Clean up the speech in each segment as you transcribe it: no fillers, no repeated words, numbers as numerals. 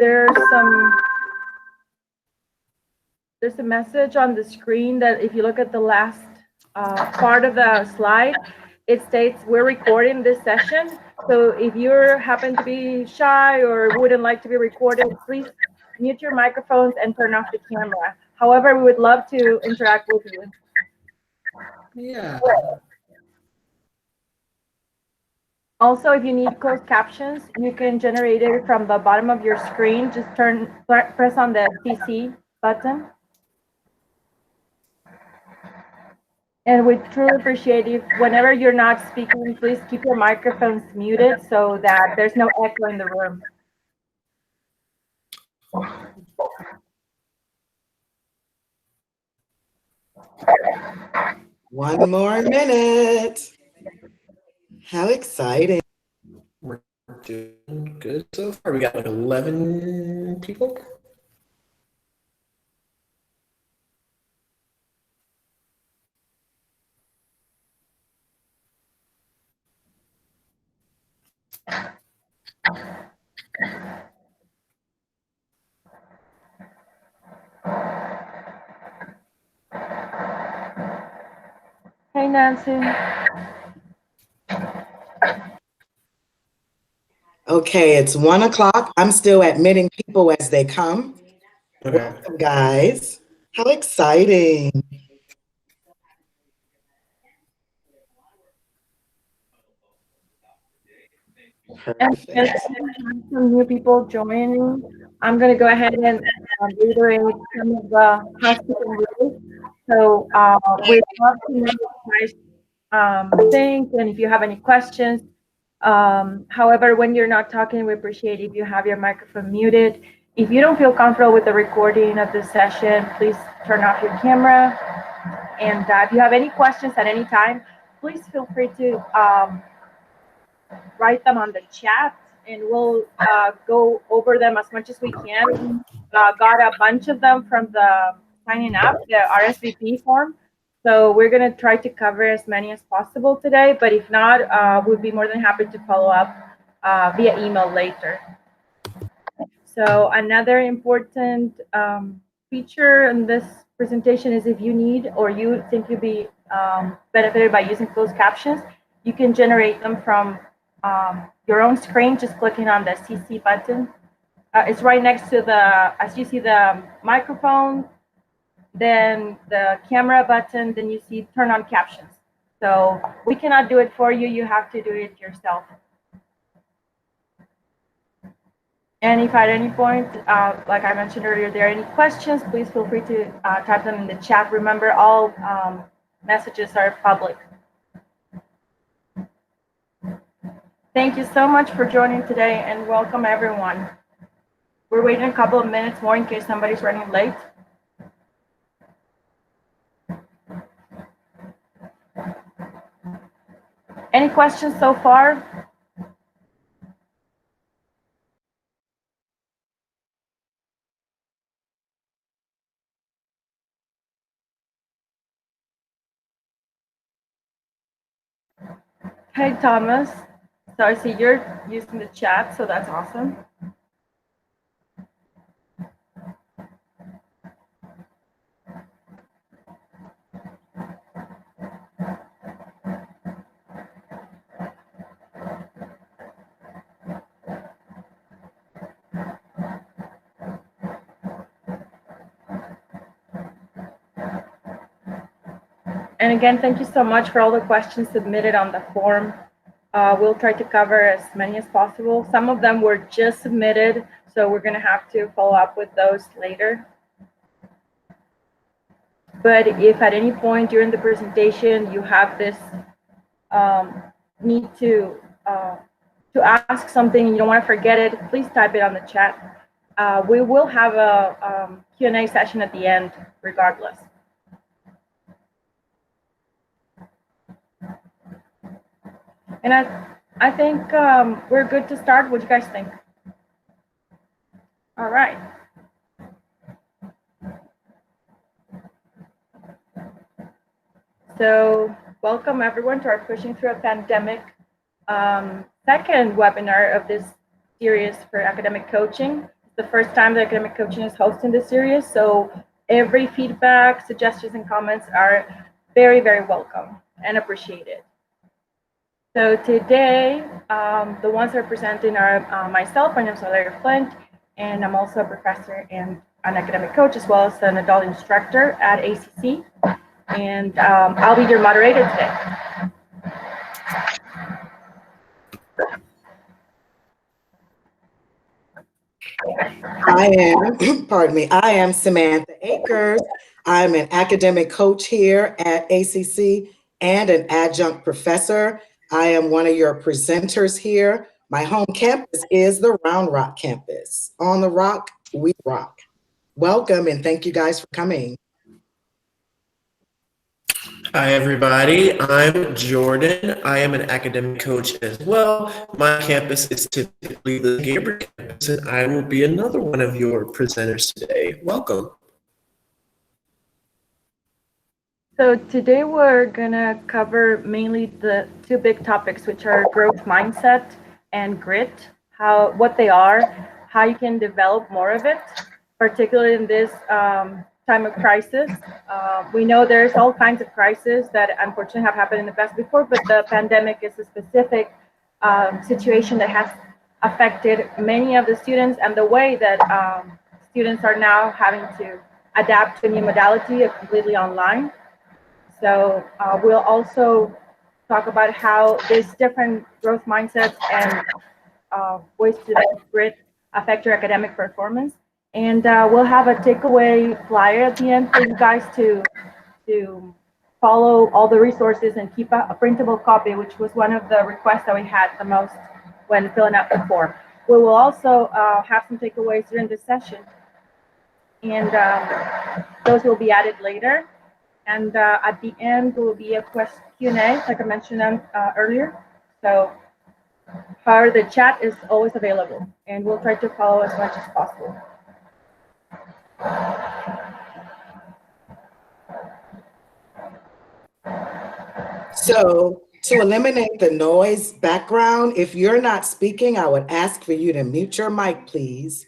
there's a message on the screen that if you look at the last part of the slide, it states we're recording this session. So if you happen to be shy or wouldn't like to be recorded, please mute your microphones and turn off the camera. However, we would love to interact with you. Yeah. Also, if you need closed captions, you can generate it from the bottom of your screen. Just press on the CC button. And we truly appreciate if whenever you're not speaking, please keep your microphones muted so that there's no echo in the room. One more minute. How exciting. We're doing good so far. We got like 11 people. Hey, Nancy. Okay, it's 1 o'clock. I'm still admitting people as they come. Okay. Welcome, guys. How exciting. And Perfect. some new people joining. I'm going to go ahead and reiterate some of the housekeeping rules. So we'd love to know what you guys think and if you have any questions. However, when you're not talking, we appreciate if you have your microphone muted. If you don't feel comfortable with the recording of the session, please turn off your camera. And if you have any questions at any time, please feel free to write them on the chat and we'll go over them as much as we can. Got a bunch of them from the signing up, the RSVP form. So we're going to try to cover as many as possible today, but if not, we'd be more than happy to follow up via email later. So another important feature in this presentation is if you need or you think you'll be benefited by using closed captions, you can generate them from your own screen, just clicking on the CC button. It's right next to as you see the microphone, then the camera button, then you see turn on captions. So we cannot do it for you. You have to do it yourself. And if at any point, like I mentioned earlier, there are any questions, please feel free to type them in the chat. Remember, all messages are public. Thank you so much for joining today and welcome everyone. We're waiting a couple of minutes more in case somebody's running late. Any questions so far? Hey, Thomas. So I see you're using the chat, so that's awesome. And again, thank you so much for all the questions submitted on the form. We'll try to cover as many as possible. Some of them were just submitted, so we're going to have to follow up with those later. But if at any point during the presentation you have this need to ask something and you don't want to forget it, please type it on the chat. We will have a Q&A session at the end regardless. And I think we're good to start. What do you guys think? All right. So welcome everyone to our Pushing Through a Pandemic second webinar of this series for academic coaching. It's the first time that Academic Coaching is hosting this series, so every feedback, suggestions, and comments are very, very welcome and appreciated. So today, the ones that are presenting are myself, my name is Valeria Flint, and I'm also a professor and an academic coach, as well as an adult instructor at ACC. And I'll be your moderator today. I am Samantha Akers. I'm an academic coach here at ACC and an adjunct professor. I am one of your presenters here. My home campus is the Round Rock campus. On the Rock, we rock. Welcome and thank you guys for coming. Hi, everybody. I'm Jordan. I am an academic coach as well. My campus is typically the Gabriel campus, and I will be another one of your presenters today. Welcome. So today we're gonna cover mainly the two big topics, which are growth mindset and grit, what they are, how you can develop more of it, particularly in this time of crisis. We know there's all kinds of crises that unfortunately have happened in the past before, but the pandemic is a specific situation that has affected many of the students, and the way that students are now having to adapt to a new modality of completely online. So we'll also talk about how these different growth mindsets and ways to develop grit affect your academic performance. And we'll have a takeaway flyer at the end for you guys to follow all the resources and keep a printable copy, which was one of the requests that we had the most when filling out the form. We will also have some takeaways during this session, and those will be added later. And at the end, there will be a Q&A, like I mentioned earlier. So, however, the chat is always available, and we'll try to follow as much as possible. So to eliminate the noise background, if you're not speaking, I would ask for you to mute your mic, please.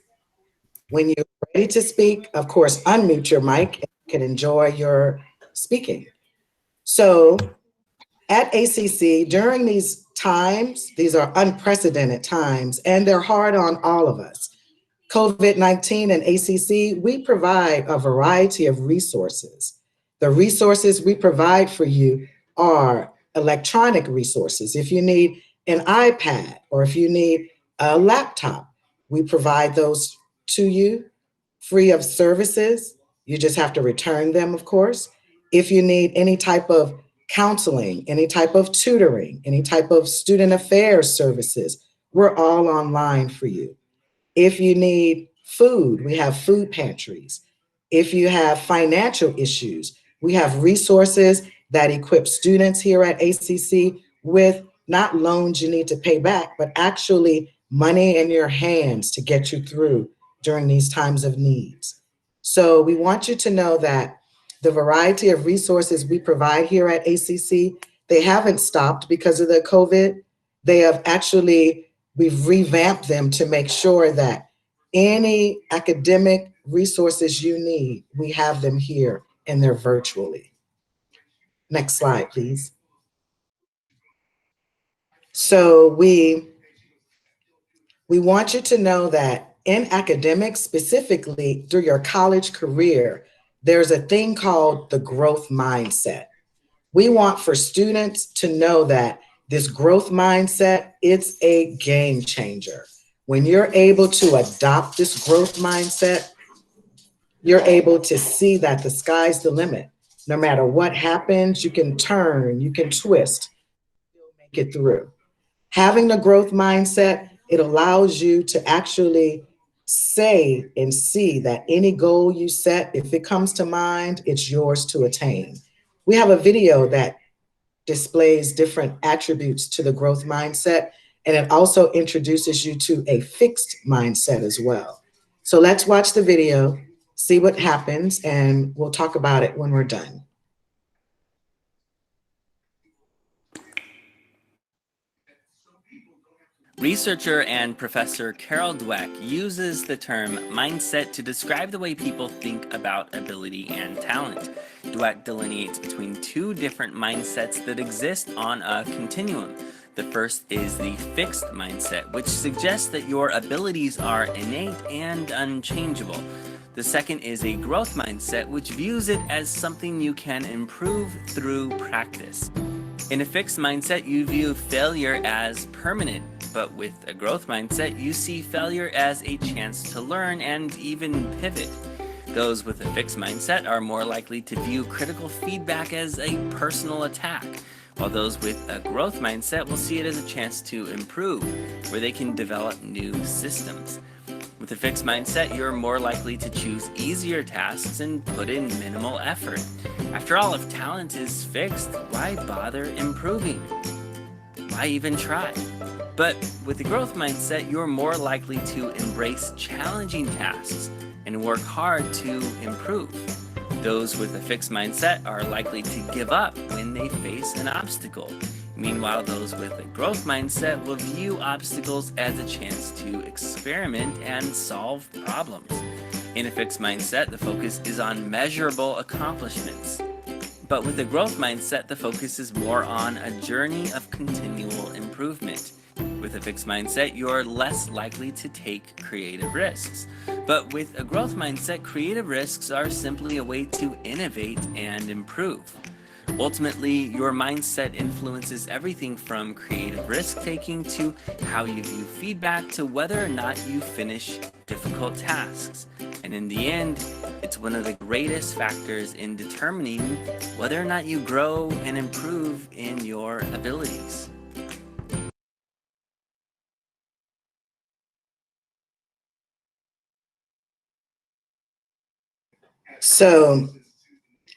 When you're ready to speak, of course, unmute your mic and you can enjoy your speaking. So at ACC, during these times, these are unprecedented times, and they're hard on all of us. COVID-19 and ACC, we provide a variety of resources. The resources we provide for you are electronic resources. If you need an iPad or if you need a laptop, we provide those to you free of services. You just have to return them, of course. If you need any type of counseling, any type of tutoring, any type of student affairs services, we're all online for you. If you need food, we have food pantries. If you have financial issues, we have resources that equip students here at ACC with not loans you need to pay back, but actually money in your hands to get you through during these times of needs. So we want you to know that the variety of resources we provide here at ACC, they haven't stopped because of the COVID. They have actually, we've revamped them to make sure that any academic resources you need, we have them here and they're virtually. Next slide, please. So we want you to know that in academics, specifically through your college career, there's a thing called the growth mindset. We want for students to know that this growth mindset, it's a game changer. When you're able to adopt this growth mindset, you're able to see that the sky's the limit. No matter what happens, you can turn, you can twist, you'll make it through. Having the growth mindset, it allows you to actually say and see that any goal you set, if it comes to mind, it's yours to attain. We have a video that displays different attributes to the growth mindset, and it also introduces you to a fixed mindset as well. So let's watch the video, see what happens, and we'll talk about it when we're done. Researcher and professor Carol Dweck uses the term mindset to describe the way people think about ability and talent. Dweck delineates between two different mindsets that exist on a continuum. The first is the fixed mindset, which suggests that your abilities are innate and unchangeable. The second is a growth mindset, which views it as something you can improve through practice. In a fixed mindset, you view failure as permanent, but with a growth mindset, you see failure as a chance to learn and even pivot. Those with a fixed mindset are more likely to view critical feedback as a personal attack, while those with a growth mindset will see it as a chance to improve, where they can develop new systems. With a fixed mindset, you're more likely to choose easier tasks and put in minimal effort. After all, if talent is fixed, why bother improving? Why even try? But with a growth mindset, you're more likely to embrace challenging tasks and work hard to improve. Those with a fixed mindset are likely to give up when they face an obstacle. Meanwhile, those with a growth mindset will view obstacles as a chance to experiment and solve problems. In a fixed mindset, the focus is on measurable accomplishments. But with a growth mindset, the focus is more on a journey of continual improvement. With a fixed mindset, you're less likely to take creative risks. But with a growth mindset, creative risks are simply a way to innovate and improve. Ultimately, your mindset influences everything from creative risk-taking to how you view feedback to whether or not you finish difficult tasks. And in the end, it's one of the greatest factors in determining whether or not you grow and improve in your abilities. So,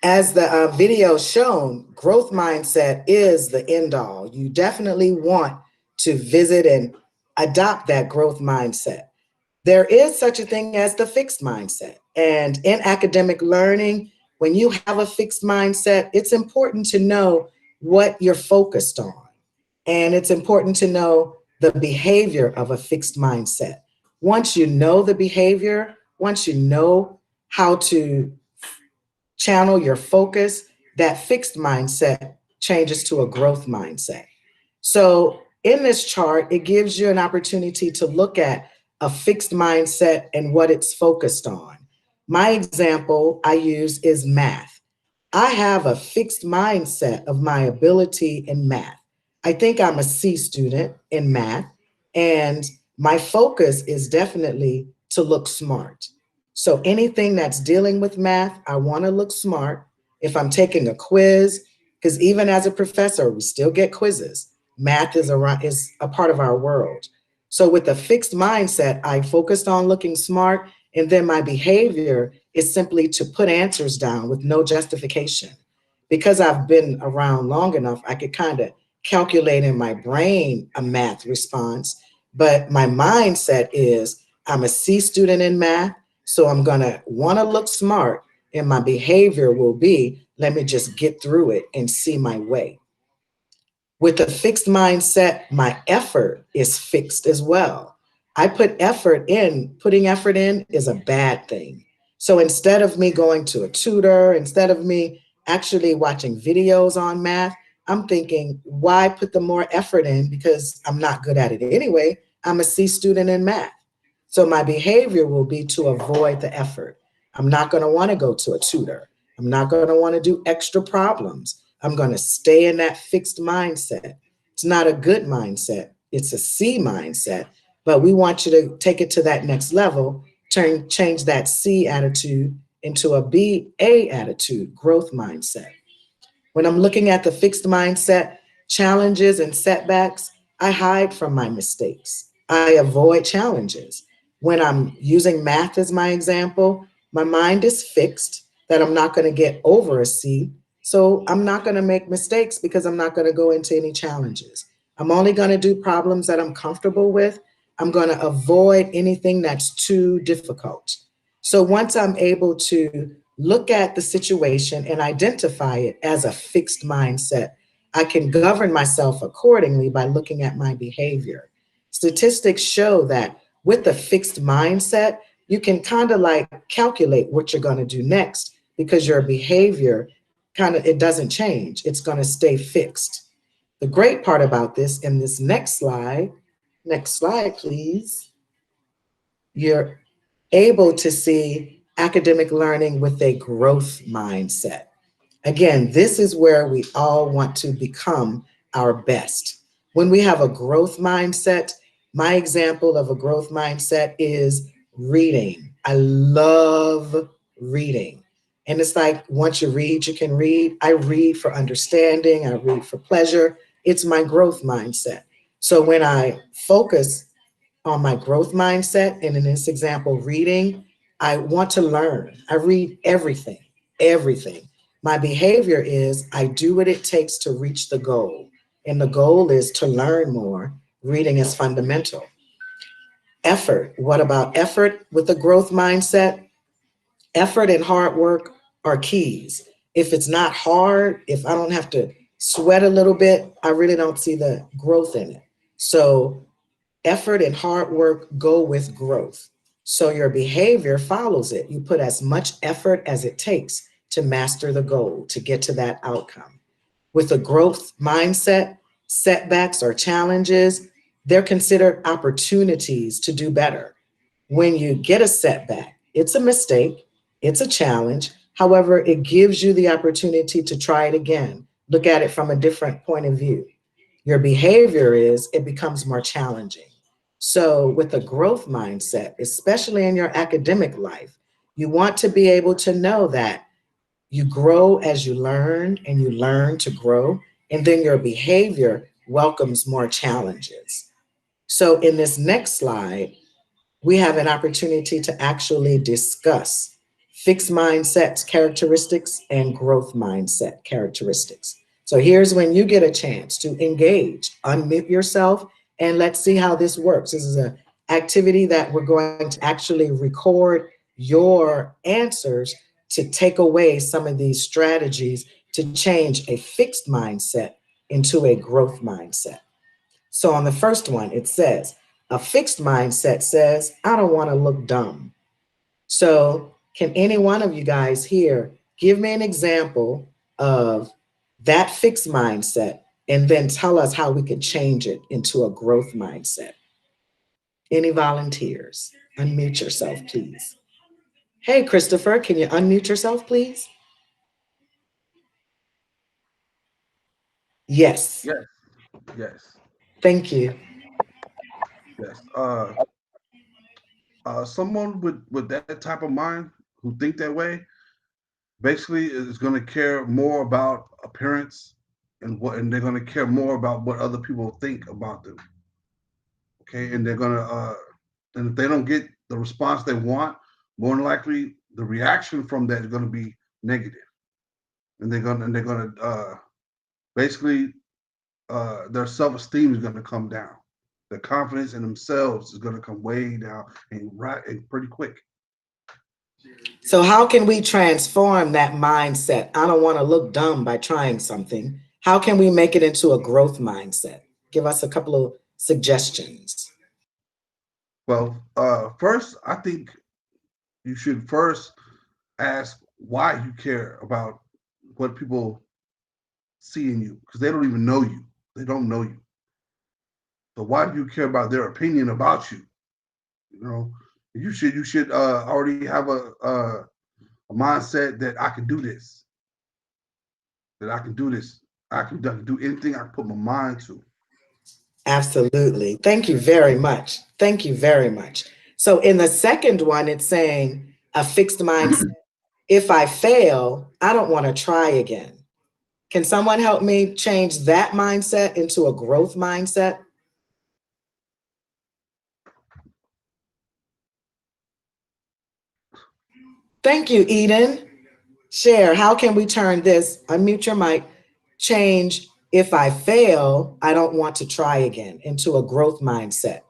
as the video shown, growth mindset is the end all. You definitely want to visit and adopt that growth mindset. There is such a thing as the fixed mindset. And in academic learning, when you have a fixed mindset, it's important to know what you're focused on. And it's important to know the behavior of a fixed mindset. Once you know the behavior, once you know how to channel your focus, that fixed mindset changes to a growth mindset. So in this chart, it gives you an opportunity to look at a fixed mindset and what it's focused on. My example I use is math. I have a fixed mindset of my ability in math. I think I'm a C student in math, and my focus is definitely to look smart. So anything that's dealing with math, I want to look smart. If I'm taking a quiz, because even as a professor, we still get quizzes. Math is a part of our world. So with a fixed mindset, I focused on looking smart, and then my behavior is simply to put answers down with no justification. Because I've been around long enough, I could kind of calculate in my brain a math response, but my mindset is I'm a C student in math, so I'm gonna wanna look smart, and my behavior will be, let me just get through it and see my way. With a fixed mindset, my effort is fixed as well. I put effort in. Putting effort in is a bad thing. So instead of me going to a tutor, instead of me actually watching videos on math, I'm thinking, why put the more effort in? Because I'm not good at it anyway. I'm a C student in math. So my behavior will be to avoid the effort. I'm not going to want to go to a tutor. I'm not going to want to do extra problems. I'm going to stay in that fixed mindset. It's not a good mindset. It's a C mindset, but we want you to take it to that next level, change that C attitude into a BA attitude, growth mindset. When I'm looking at the fixed mindset, challenges and setbacks, I hide from my mistakes. I avoid challenges. When I'm using math as my example, my mind is fixed that I'm not going to get over a C. So I'm not going to make mistakes because I'm not going to go into any challenges. I'm only going to do problems that I'm comfortable with. I'm going to avoid anything that's too difficult. So once I'm able to look at the situation and identify it as a fixed mindset, I can govern myself accordingly by looking at my behavior. Statistics show that with a fixed mindset, you can kind of like calculate what you're going to do next because your behavior kind of it doesn't change. It's going to stay fixed. The great part about this in this next slide, please, you're able to see academic learning with a growth mindset. Again, this is where we all want to become our best. When we have a growth mindset, my example of a growth mindset is reading. I love reading. And it's like once you read, you can read. I read for understanding, I read for pleasure. It's my growth mindset. So when I focus on my growth mindset, and in this example, reading, I want to learn. I read everything, everything. My behavior is I do what it takes to reach the goal. And the goal is to learn more. Reading is fundamental. Effort. What about effort with a growth mindset? Effort and hard work are keys. If it's not hard, if I don't have to sweat a little bit, I really don't see the growth in it. So effort and hard work go with growth. So your behavior follows it. You put as much effort as it takes to master the goal, to get to that outcome. With a growth mindset, setbacks or challenges, they're considered opportunities to do better. When you get a setback, it's a mistake, it's a challenge. However, it gives you the opportunity to try it again. Look at it from a different point of view. Your behavior is it becomes more challenging. So, with a growth mindset, especially in your academic life, you want to be able to know that you grow as you learn and you learn to grow, and then your behavior welcomes more challenges. So, in this next slide, we have an opportunity to actually discuss fixed mindsets characteristics and growth mindset characteristics. So here's when you get a chance to engage, unmute yourself, and let's see how this works. This is an activity that we're going to actually record your answers to take away some of these strategies to change a fixed mindset into a growth mindset. So on the first one, it says, a fixed mindset says, I don't want to look dumb. So can any one of you guys here give me an example of that fixed mindset and then tell us how we could change it into a growth mindset? Any volunteers? Unmute yourself, please. Hey, Christopher, can you unmute yourself, please? Yes, Yes, yes, thank you. yes. Someone with that type of mind who think that way basically is going to care more about appearance and they're going to care more about what other people think about them. Okay, and they're going to and if they don't get the response they want, more than likely the reaction from that is going to be negative, and they're going to basically their self esteem is going to come down. Their confidence in themselves is going to come way down and pretty quick. So how can we transform that mindset? I don't want to look dumb by trying something. How can we make it into a growth mindset? Give us a couple of suggestions. Well, first, I think you should first ask why you care about what people see in you because they don't even know you. They don't know you. So why do you care about their opinion about you? You know, you should already have a mindset that I can do this. That I can do this. I can do anything I can put my mind to. Absolutely. Thank you very much. Thank you very much. So in the second one, it's saying a fixed mindset. If I fail, I don't want to try again. Can someone help me change that mindset into a growth mindset? Thank you, Eden. Share, how can we turn this, unmute your mic, change if I fail, I don't want to try again into a growth mindset?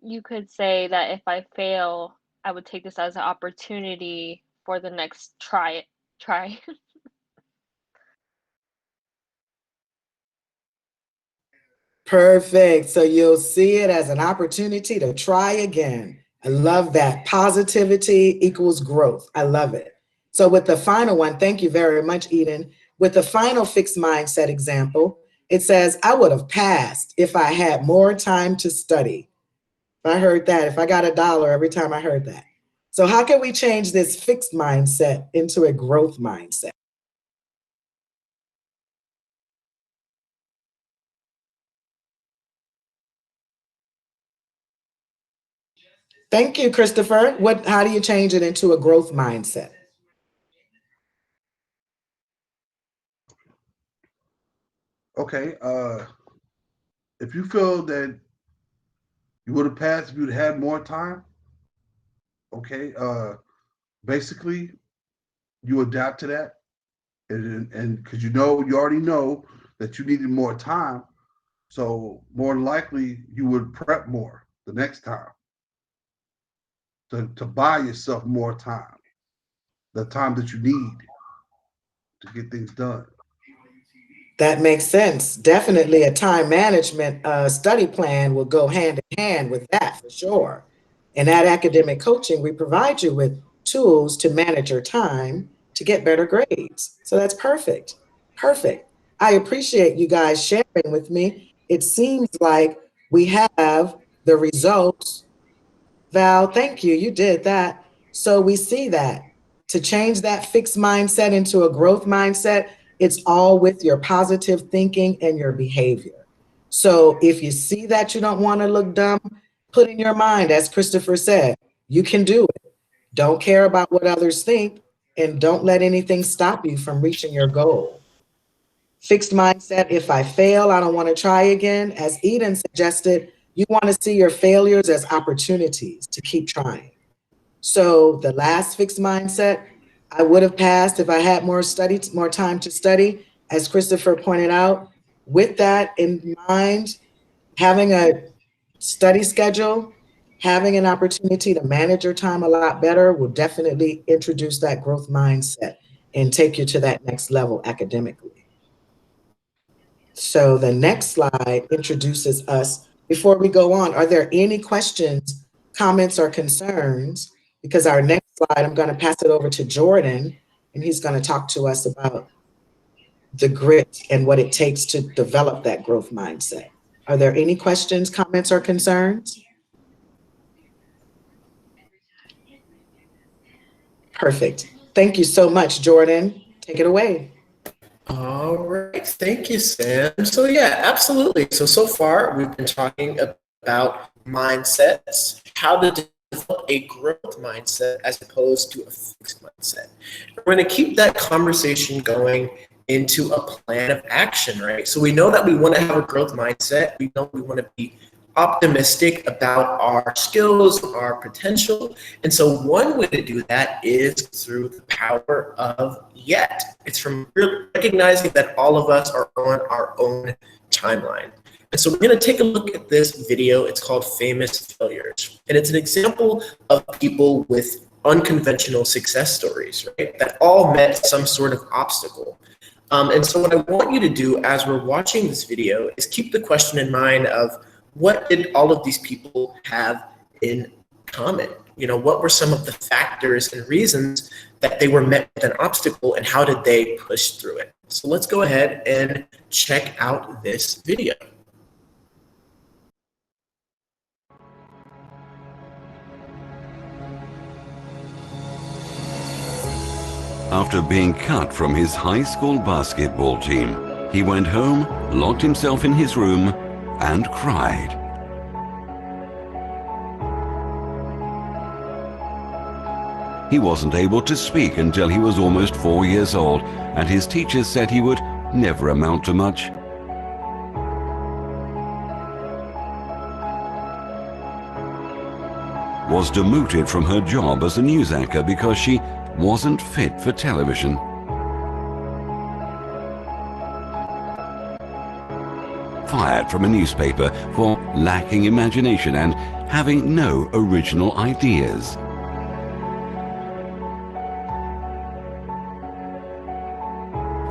You could say that if I fail, I would take this as an opportunity for the next try. Perfect. So you'll see it as an opportunity to try again. I love that. Positivity equals growth. I love it. So with the final one, thank you very much, Eden. With the final fixed mindset example, it says, I would have passed if I had more time to study. If I heard that, if I got $1 every time I heard that. So how can we change this fixed mindset into a growth mindset? Thank you, Christopher. How do you change it into a growth mindset? Okay, if you feel that you would have passed if you'd had more time, okay, basically you adapt to that, and because you already know that you needed more time, so more than likely you would prep more the next time to buy yourself more time, the time that you need to get things done. That makes sense. Definitely a time management study plan will go hand in hand with that for sure. And at academic coaching, we provide you with tools to manage your time to get better grades. So that's perfect. Perfect. I appreciate you guys sharing with me. It seems like we have the results. Val, thank you. You did that. So we see that to change that fixed mindset into a growth mindset, it's all with your positive thinking and your behavior. So if you see that you don't want to look dumb, put in your mind, as Christopher said, you can do it. Don't care about what others think, and don't let anything stop you from reaching your goal. Fixed mindset, if I fail, I don't want to try again. As Eden suggested, you want to see your failures as opportunities to keep trying. So the last fixed mindset, I would have passed if I had more time to study, as Christopher pointed out. With that in mind, having a study schedule, having an opportunity to manage your time a lot better will definitely introduce that growth mindset and take you to that next level academically. So the next slide introduces us. Before we go on, are there any questions, comments, or concerns? Because our next slide, I'm going to pass it over to Jordan, and he's going to talk to us about the grit and what it takes to develop that growth mindset. Are there any questions, comments, or concerns? Perfect. Thank you so much, Jordan. Take it away. All right, thank you, Sam. So yeah, absolutely. So far we've been talking about mindsets, how to develop a growth mindset as opposed to a fixed mindset. We're going to keep that conversation going into a plan of action, right? So we know that we want to have a growth mindset. We know we want to be optimistic about our skills, our potential. And so one way to do that is through the power of yet. It's from recognizing that all of us are on our own timeline. And so we're going to take a look at this video. It's called Famous Failures. And it's an example of people with unconventional success stories, right? That all met some sort of obstacle. And so what I want you to do as we're watching this video is keep the question in mind of, what did all of these people have in common? You know, what were some of the factors and reasons that they were met with an obstacle, and how did they push through it? So let's go ahead and check out this video. After being cut from his high school basketball team, he went home, locked himself in his room, and cried. He wasn't able to speak until he was almost 4 years old, and his teachers said he would never amount to much. Was demoted from her job as a news anchor because she wasn't fit for television. Fired from a newspaper for lacking imagination and having no original ideas.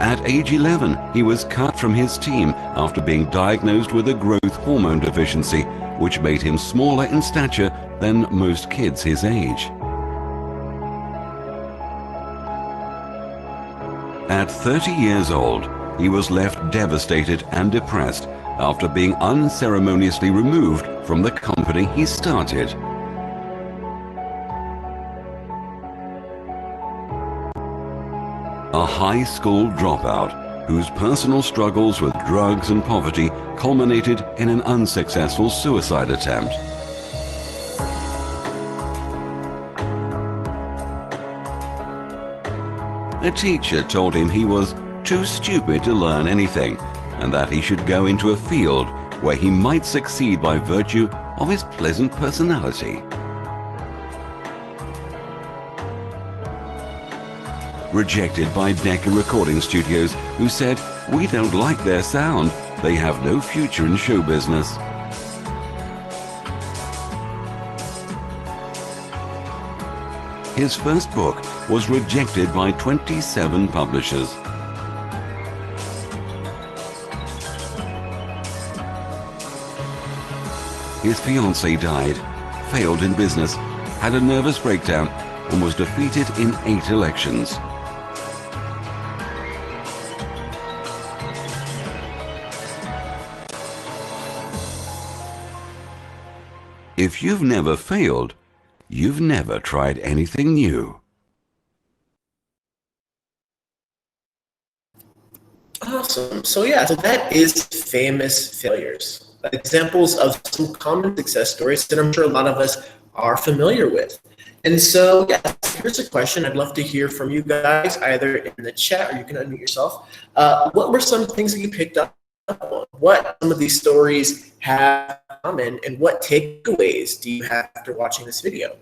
At age 11, he was cut from his team after being diagnosed with a growth hormone deficiency, which made him smaller in stature than most kids his age. At 30 years old, he was left devastated and depressed after being unceremoniously removed from the company he started. A high school dropout whose personal struggles with drugs and poverty culminated in an unsuccessful suicide attempt. A teacher told him he was too stupid to learn anything and that he should go into a field where he might succeed by virtue of his pleasant personality. Rejected by Decca Recording Studios, who said, "We don't like their sound. They have no future in show business." His first book was rejected by 27 publishers. His fiancée died, failed in business, had a nervous breakdown, and was defeated in 8 elections. If you've never failed, you've never tried anything new. Awesome. So that is famous failures. Examples of some common success stories that I'm sure a lot of us are familiar with. And so, here's a question I'd love to hear from you guys, either in the chat or you can unmute yourself. What were some things that you picked up on? What some of these stories have in common, and what takeaways do you have after watching this video?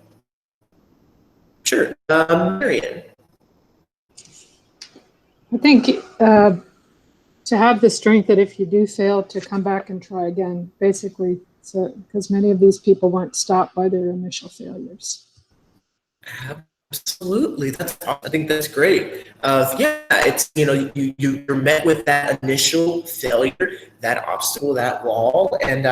Sure. Marian. I think to have the strength that if you do fail, to come back and try again, basically, so because many of these people weren't stopped by their initial failures. Absolutely, I think that's great. It's you're met with that initial failure, that obstacle, that wall, and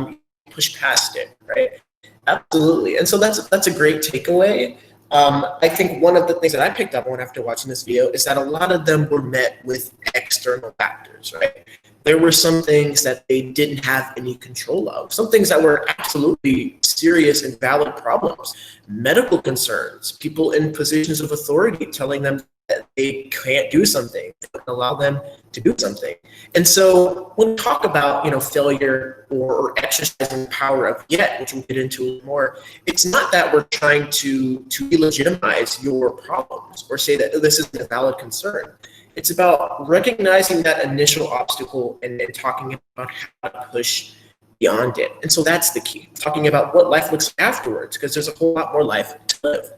you push past it, right? Absolutely, and so that's a great takeaway. I think one of the things that I picked up on after watching this video is that a lot of them were met with external factors, right? There were some things that they didn't have any control of, some things that were absolutely serious and valid problems, medical concerns, people in positions of authority telling them that they can't do something, allow them to do something. And so when we talk about failure or exercising the power of yet, which we'll get into more, it's not that we're trying to delegitimize your problems or say that this isn't a valid concern. It's about recognizing that initial obstacle and talking about how to push beyond it. And so that's the key, talking about what life looks like afterwards, because there's a whole lot more life to live.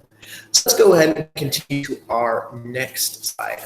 So let's go ahead and continue to our next slide.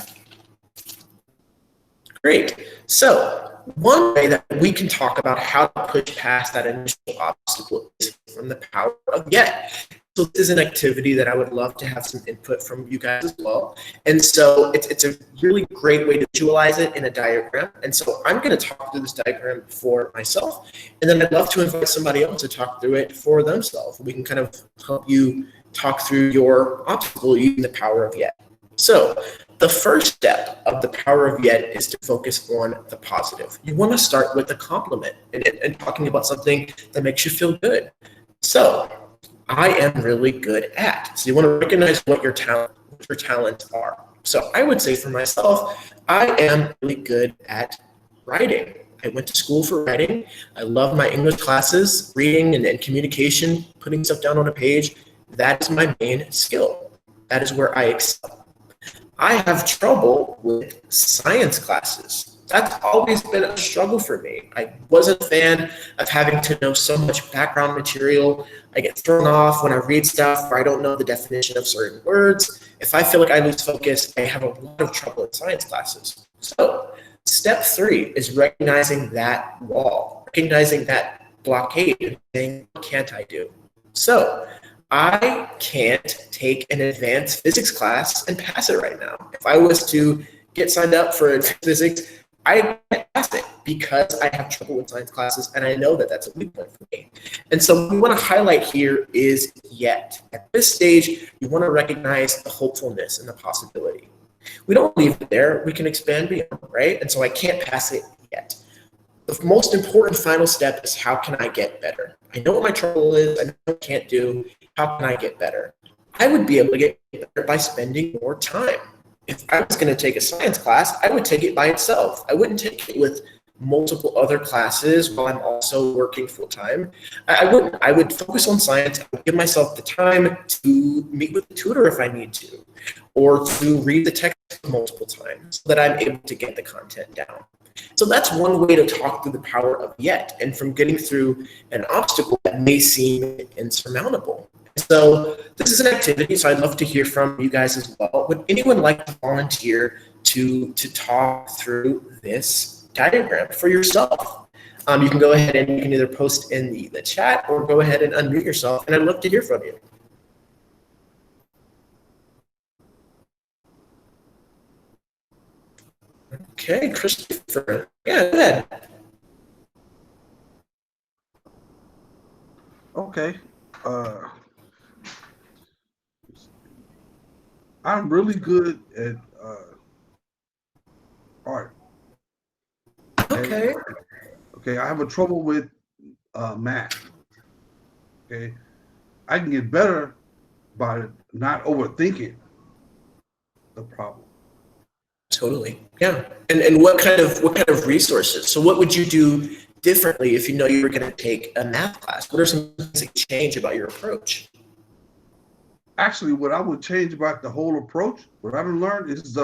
Great. So one way that we can talk about how to push past that initial obstacle is from the power of yet. So this is an activity that I would love to have some input from you guys as well. And so it's a really great way to visualize it in a diagram. And so I'm going to talk through this diagram for myself, and then I'd love to invite somebody else to talk through it for themselves. We can kind of help you talk through your obstacle using the power of yet. So the first step of the power of yet is to focus on the positive. You want to start with a compliment and talking about something that makes you feel good. So I am really good at. So you want to recognize what your talents are. So I would say for myself, I am really good at writing. I went to school for writing. I love my English classes, reading and communication, putting stuff down on a page. That is my main skill. That is where I excel. I have trouble with science classes. That's always been a struggle for me. I wasn't a fan of having to know so much background material. I get thrown off when I read stuff where I don't know the definition of certain words. If I feel like I lose focus, I have a lot of trouble in science classes. So step 3 is recognizing that wall, recognizing that blockade, and saying, what can't I do? So I can't take an advanced physics class and pass it right now. If I was to get signed up for advanced physics, I can't pass it because I have trouble with science classes, and I know that that's a weak point for me. And so what we want to highlight here is yet. At this stage, you want to recognize the hopefulness and the possibility. We don't leave it there. We can expand beyond, right? And so I can't pass it yet. The most important final step is, how can I get better? I know what my trouble is. I know what I can't do. How can I get better? I would be able to get better by spending more time. If I was going to take a science class, I would take it by itself. I wouldn't take it with multiple other classes while I'm also working full time. I wouldn't. I would focus on science. I would give myself the time to meet with a tutor if I need to, or to read the text multiple times so that I'm able to get the content down. So that's one way to talk through the power of yet, and from getting through an obstacle that may seem insurmountable. So this is an activity, so I'd love to hear from you guys as well. Would anyone like to volunteer to talk through this diagram for yourself? You can go ahead and you can either post in the chat or go ahead and unmute yourself, and I'd love to hear from you. Okay, Christopher. Yeah, go ahead. Okay. I'm really good at art. Okay. Okay, I have a trouble with math. Okay, I can get better by not overthinking the problem. Totally. Yeah. And what kind of resources? So what would you do differently if you know you were going to take a math class? What are some things that change about your approach? Actually, what I would change about the whole approach, what I've learned is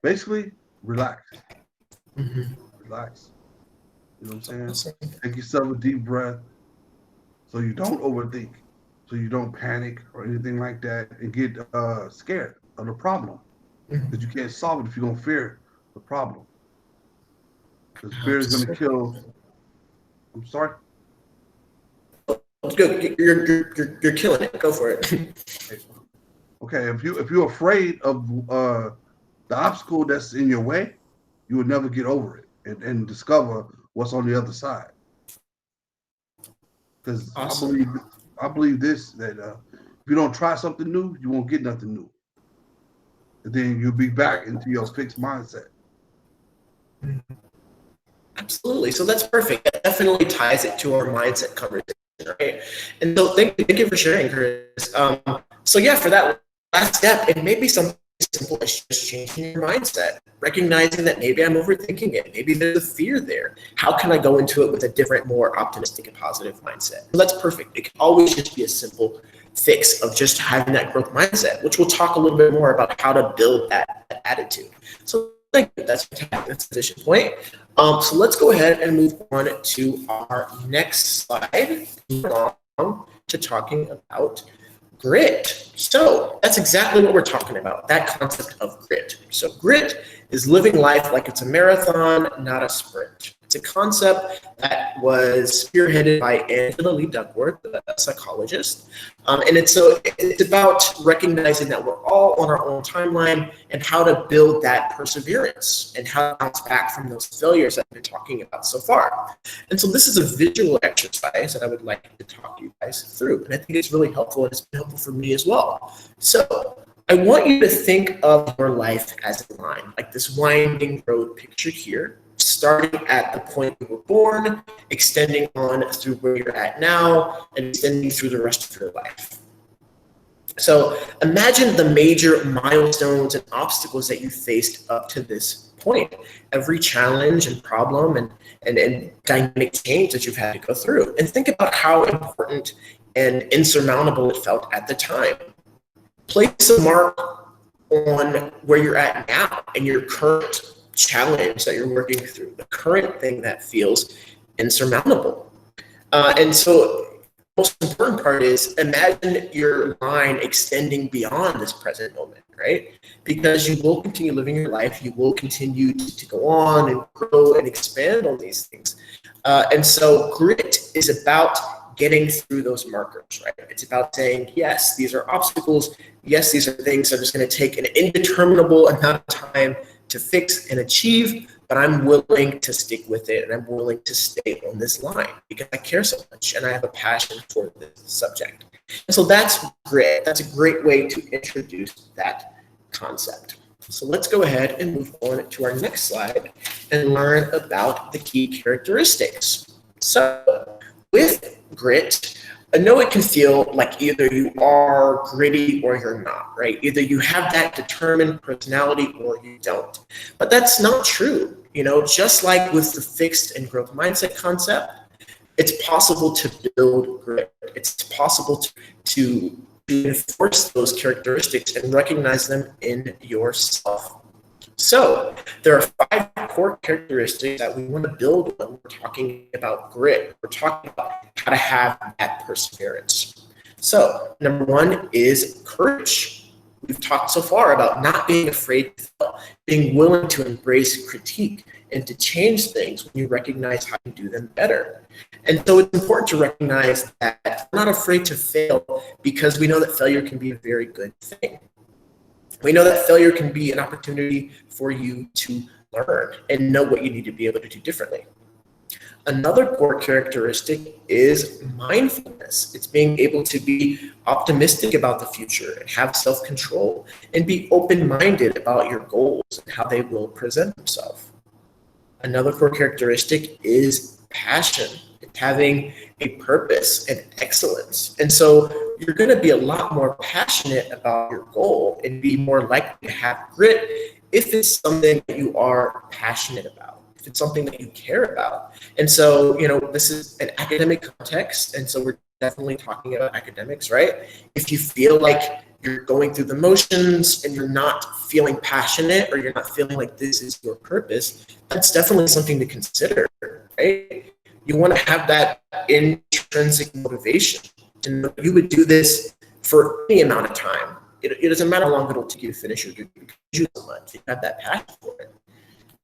basically relax. Mm-hmm. Relax. You know what I'm saying? Awesome. Take yourself a deep breath so you don't overthink, so you don't panic or anything like that and get scared of the problem. Because you can't solve it if you're going to fear the problem. Because fear is going to kill. I'm sorry? Good. You're killing it. Go for it. Okay, if you're afraid of the obstacle that's in your way, you will never get over it and discover what's on the other side. Because awesome. I believe this, that if you don't try something new, you won't get nothing new. And then you'll be back into your fixed mindset. Absolutely. So that's perfect. That definitely ties it to our mindset conversation, right? And so thank you for sharing, Chris. So yeah, for that last step, it may be something as simple as just changing your mindset, recognizing that maybe I'm overthinking it. Maybe there's a fear there. How can I go into it with a different, more optimistic and positive mindset? So that's perfect. It can always just be a simple fix of just having that growth mindset, which we'll talk a little bit more about how to build that attitude. So thank you. That's a position point. So let's go ahead and move on to our next slide, to talking about grit. So that's exactly what we're talking about, that concept of grit. So grit is living life like it's a marathon, not a sprint. It's a concept that was spearheaded by Angela Lee Duckworth, a psychologist. And it's about recognizing that we're all on our own timeline and how to build that perseverance and how to bounce back from those failures that we've been talking about so far. And so this is a visual exercise that I would like to talk to you guys through. And I think it's really helpful, and it's been helpful for me as well. So I want you to think of your life as a line, like this winding road pictured here, starting at the point you were born, extending on through where you're at now, and extending through the rest of your life. So imagine the major milestones and obstacles that you faced up to this point, every challenge and problem and dynamic change that you've had to go through. And think about how important and insurmountable it felt at the time. Place a mark on where you're at now and your current challenge that you're working through, the current thing that feels insurmountable. And so the most important part is imagine your line extending beyond this present moment, right? Because you will continue living your life, you will continue to go on and grow and expand on these things. And so grit is about getting through those markers, right? It's about saying, yes, these are obstacles. Yes, these are things that are just going to take an indeterminable amount of time to fix and achieve, but I'm willing to stick with it and I'm willing to stay on this line because I care so much and I have a passion for this subject. And so that's grit. That's a great way to introduce that concept. So let's go ahead and move on to our next slide and learn about the key characteristics. So with grit, I know it can feel like either you are gritty or you're not, right? Either you have that determined personality or you don't. But that's not true. You know, just like with the fixed and growth mindset concept, it's possible to build grit. It's possible to enforce those characteristics and recognize them in yourself. So there are 5 core characteristics that we want to build when we're talking about grit. We're talking about how to have that perseverance. So number 1 is courage. We've talked so far about not being afraid to fail, being willing to embrace critique and to change things when you recognize how you do them better. And so it's important to recognize that we're not afraid to fail because we know that failure can be a very good thing. We know that failure can be an opportunity for you to learn and know what you need to be able to do differently. Another core characteristic is mindfulness. It's being able to be optimistic about the future and have self-control and be open-minded about your goals and how they will present themselves. Another core characteristic is passion. It's having a purpose and excellence. And so you're going to be a lot more passionate about your goal and be more likely to have grit if it's something that you are passionate about, if it's something that you care about. And so, you know, this is an academic context, and so we're definitely talking about academics, right? If you feel like you're going through the motions and you're not feeling passionate or you're not feeling like this is your purpose, that's definitely something to consider, right? You want to have that intrinsic motivation. And you would do this for any amount of time. It doesn't matter how long it'll take you to finish your degree because you so much. You have that passion for it.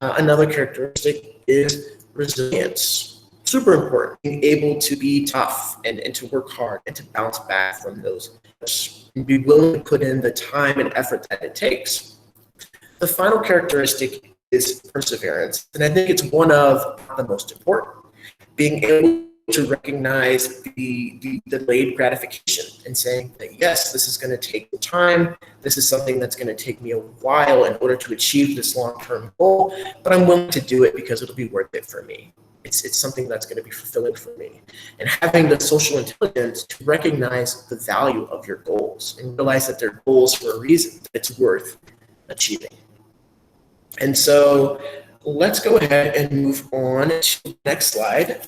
Another characteristic is resilience. Super important. Being able to be tough and to work hard and to bounce back from those. And be willing to put in the time and effort that it takes. The final characteristic is perseverance. And I think it's one of the most important. Being able to recognize the delayed gratification and saying that, yes, this is going to take time. This is something that's going to take me a while in order to achieve this long-term goal, but I'm willing to do it because it'll be worth it for me. It's something that's going to be fulfilling for me. And having the social intelligence to recognize the value of your goals and realize that they're goals for a reason, that it's worth achieving. And so let's go ahead and move on to the next slide.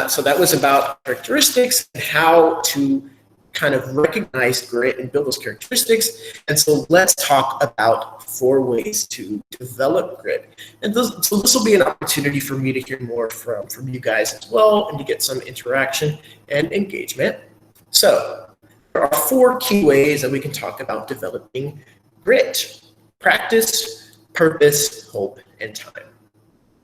So that was about characteristics and how to kind of recognize grit and build those characteristics. And so let's talk about 4 ways to develop grit. And so this will be an opportunity for me to hear more from you guys as well and to get some interaction and engagement. So there are 4 key ways that we can talk about developing grit: practice, purpose, hope, and time.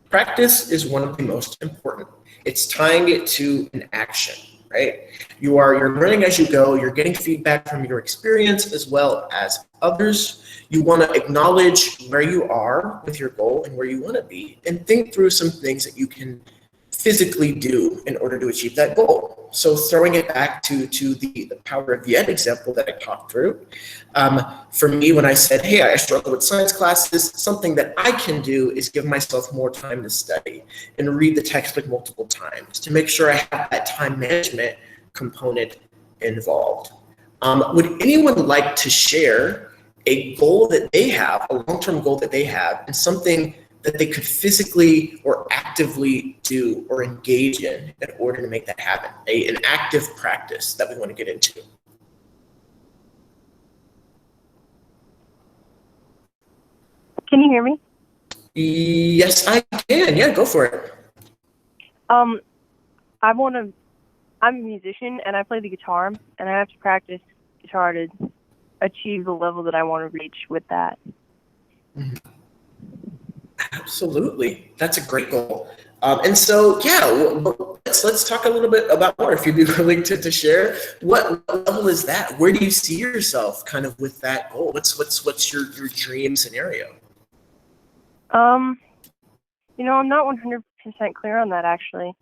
Practice is one of the most important. It's tying it to an action, right? You're learning as you go. You're getting feedback from your experience as well as others. You want to acknowledge where you are with your goal and where you want to be, and think through some things that you can physically do in order to achieve that goal. So throwing it back to the power of yet example that I talked through. For me, when I said, hey, I struggle with science classes, something that I can do is give myself more time to study and read the textbook multiple times to make sure I have that time management component involved. Would anyone like to share a goal that they have, a long-term goal that they have, and something that they could physically or actively do or engage in order to make that happen, an active practice that we want to get into? Can you hear me? Yes, I can. Yeah, go for it. I'm a musician and I play the guitar, and I have to practice guitar to achieve the level that I want to reach with that. Mm-hmm. Absolutely. That's a great goal. And so, yeah, let's talk a little bit about more, if you'd be willing to share. What level is that? Where do you see yourself kind of with that goal? What's your dream scenario? I'm not 100% clear on that actually.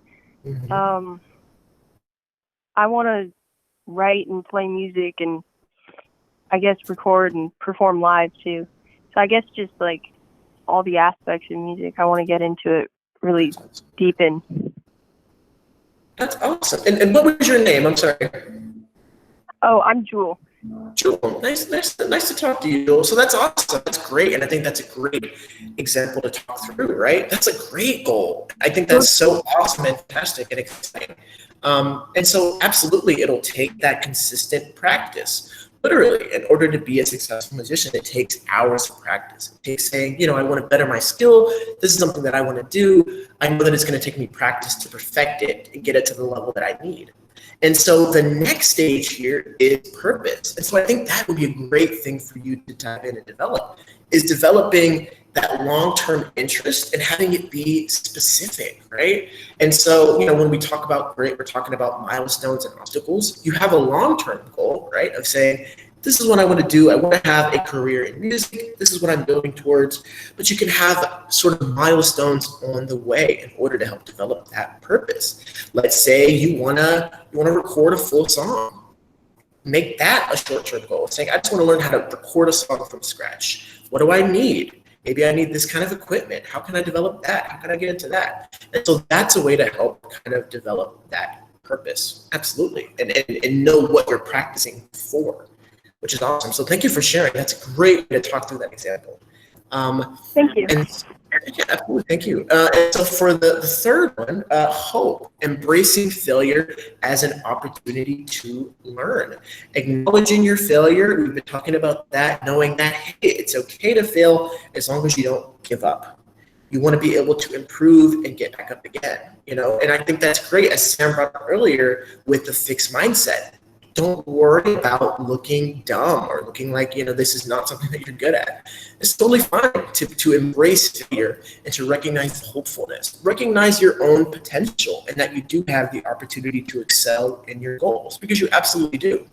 Mhm. I want to write and play music and I guess record and perform live too. So I guess just like all the aspects of music, I want to get into it really deep in. That's awesome. And what was your name? I'm sorry. Oh, I'm Jewel. Jewel, nice to talk to you, Jewel. So that's awesome. That's great, and I think that's a great example to talk through, right? That's a great goal. I think that's so awesome and fantastic and exciting. And so, absolutely, it'll take that consistent practice. Literally, in order to be a successful musician, it takes hours of practice. It takes saying, I want to better my skill. This is something that I want to do. I know that it's going to take me practice to perfect it and get it to the level that I need. And so the next stage here is purpose. And so I think that would be a great thing for you to dive in and develop, is developing that long-term interest and having it be specific, right? And so, when we talk about grit, we're talking about milestones and obstacles. You have a long-term goal, right, of saying, this is what I want to do. I want to have a career in music. This is what I'm building towards. But you can have sort of milestones on the way in order to help develop that purpose. Let's say you wanna record a full song. Make that a short-term goal. Saying, I just want to learn how to record a song from scratch. What do I need? Maybe I need this kind of equipment. How can I develop that? How can I get into that? And so that's a way to help kind of develop that purpose. Absolutely. And know what you're practicing for, which is awesome. So thank you for sharing. That's a great way to talk through that example. Thank you. And yeah, absolutely. Thank you. And so for the third one, hope, embracing failure as an opportunity to learn, acknowledging your failure. We've been talking about that, knowing that, hey, it's okay to fail as long as you don't give up. You want to be able to improve and get back up again, and I think that's great, as Sam brought up earlier, with the fixed mindset. Don't worry about looking dumb or looking like, this is not something that you're good at. It's totally fine to embrace failure and to recognize hopefulness. Recognize your own potential and that you do have the opportunity to excel in your goals, because you absolutely do.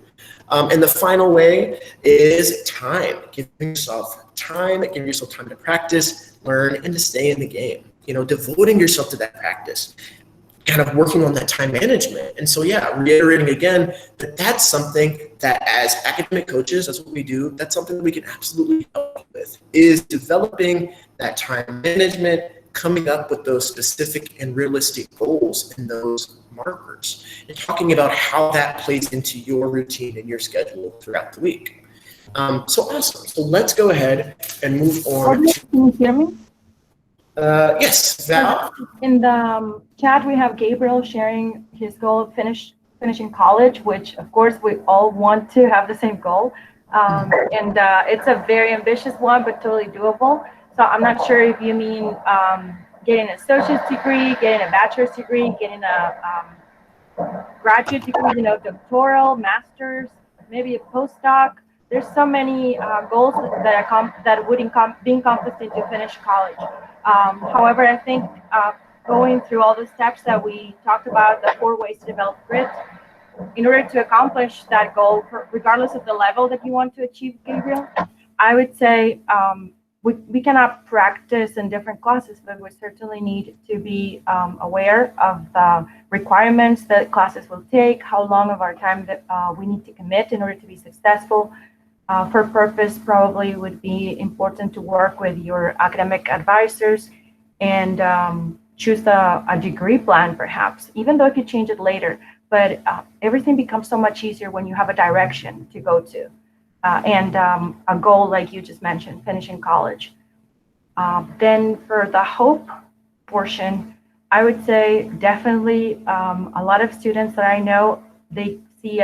And the final way is time. Giving yourself time to practice, learn, and to stay in the game. Devoting yourself to that practice, kind of working on that time management. And so, yeah, reiterating again that that's something that as academic coaches, that's what we do. That's something that we can absolutely help you with, is developing that time management, coming up with those specific and realistic goals and those markers, and talking about how that plays into your routine and your schedule throughout the week. So awesome. So let's go ahead and move on. Can you hear me? Yes, Val. In the chat, we have Gabriel sharing his goal of finishing college, which of course we all want to have the same goal. And it's a very ambitious one, but totally doable. So I'm not sure if you mean getting an associate's degree, getting a bachelor's degree, getting a graduate degree, doctoral, master's, maybe a postdoc. There's so many goals that would be encompassed into finish college. However, I think going through all the steps that we talked about, the 4 ways to develop grit, in order to accomplish that goal, regardless of the level that you want to achieve, Gabriel, I would say we cannot practice in different classes, but we certainly need to be aware of the requirements that classes will take, how long of our time that we need to commit in order to be successful. For purpose, probably would be important to work with your academic advisors and choose a degree plan, perhaps, even though you could change it later. But everything becomes so much easier when you have a direction to go to and a goal, like you just mentioned, finishing college. Then for the hope portion, I would say definitely a lot of students that I know, they see